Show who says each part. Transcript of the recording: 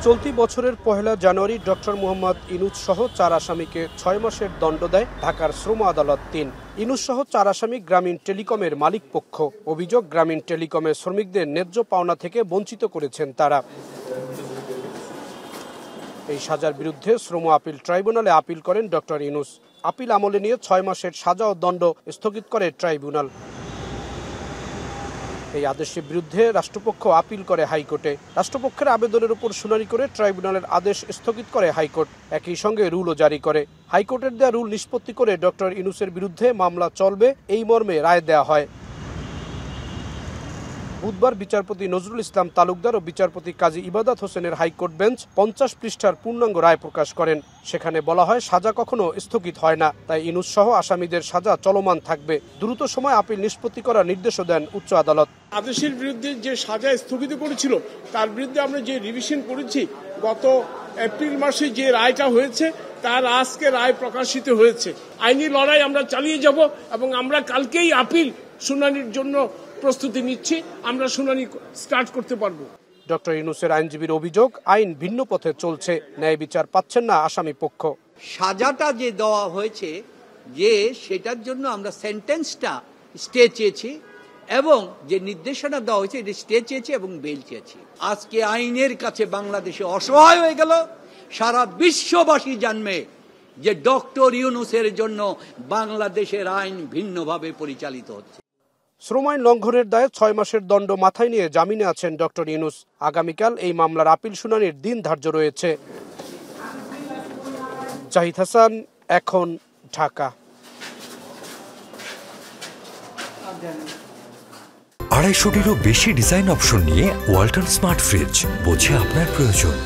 Speaker 1: চলতি বছরের ১ জানুয়ারি ডক্টর মোহাম্মদ ইনুস সহ ৪ আসামিকে ৬ মাসের দণ্ড দেয় ঢাকার শ্রম আদালত ৩। ইনুস সহ ৪ আসামি গ্রামীণ টেলিকমের মালিক পক্ষ। অভিযোগ, গ্রামীণ টেলিকমের শ্রমিকদের ন্যায্য পাওনা থেকে বঞ্চিত করেছেন তারা। এই সাজার বিরুদ্ধে শ্রম আপিল ট্রাইব্যুনালে আপিল করেন ডক্টর ইনুস। আপিল আমলে নিয়ে ৬ মাসের সাজা ও দণ্ড স্থগিত করে ট্রাইব্যুনাল। এই আদেশের বিরুদ্ধে রাষ্ট্রপক্ষ আপিল করে হাইকোর্টে। রাষ্ট্রপক্ষের আবেদনের উপর শুনানি করে ট্রাইব্যুনালের আদেশ স্থগিত করে হাইকোর্ট। একই সঙ্গে রুলও জারি করে। হাইকোর্টের দেয়া রুল নিষ্পত্তি করে ডক্টর ইনুসের বিরুদ্ধে মামলা চলবে এই মর্মে রায় দেয়া হয়। বুধবার বিচারপতি নজরুল ইসলাম তালুকদার ও বিচারপতি কাজী ইবাদত হোসেনের হাইকোর্ট বেঞ্চ ৫০ পৃষ্ঠার পূর্ণাঙ্গ রায় প্রকাশ করেন। সেখানে বলা হয়, সাজা কখনো স্থগিত হয় না, তাই ইনুস সহ আসামিদের সাজা চলমান থাকবে। দ্রুত সময় আপিল নিষ্পত্তি করার নির্দেশও দেন উচ্চ আদালত।
Speaker 2: আদেশের বিরুদ্ধে যে সাজা স্থগিত করেছিল তার বিরুদ্ধে আমরা যে রিভিশন করেছি, গত এপ্রিল মাসে যে রায়টা হয়েছে তার আজকে রায় প্রকাশিত হয়েছে। আইনি লড়াই আমরা চালিয়ে যাব এবং আমরা কালকেই আপিল শুনানির জন্য প্রস্তুতি নিচ্ছি। আমরা শুনানি স্টার্ট করতে পারবো।
Speaker 1: ডক্টর ইনুসের আইনজীবীর অভিযোগ, আইন ভিন্ন পথে চলছে, ন্যায় বিচার পাচ্ছেন না আসামি পক্ষ।
Speaker 3: সাজাটা যে দেওয়া হয়েছে যে সেটার জন্য আমরা সেন্টেন্সটা স্টে চেয়েছি এবং যে নির্দেশনা দেওয়া হয়েছে এটা স্টে চেয়েছি এবং বেল চেয়েছি। আজকে আইনের কাছে বাংলাদেশে অসহায় হয়ে গেল। সারা বিশ্ববাসী জানবে যে ডক্টর ইউনূসের জন্য বাংলাদেশের আইন ভিন্নভাবে পরিচালিত হচ্ছে।
Speaker 1: শ্রম আইন লঙ্ঘনের দায়ে ৬ মাসের দণ্ড মাথায় নিয়ে জামিনে আছেন ডক্টর ইনুস। আগামীকাল এই মামলার আপিল শুনানির দিন ধার্য রয়েছে। জাহিদ হাসান, এখন, ঢাকা।
Speaker 4: ২৫০টিরও বেশি ডিজাইন অপশন নিয়ে ওয়ালটন স্মার্ট ফ্রিজ, বোঝে আপনার প্রয়োজন।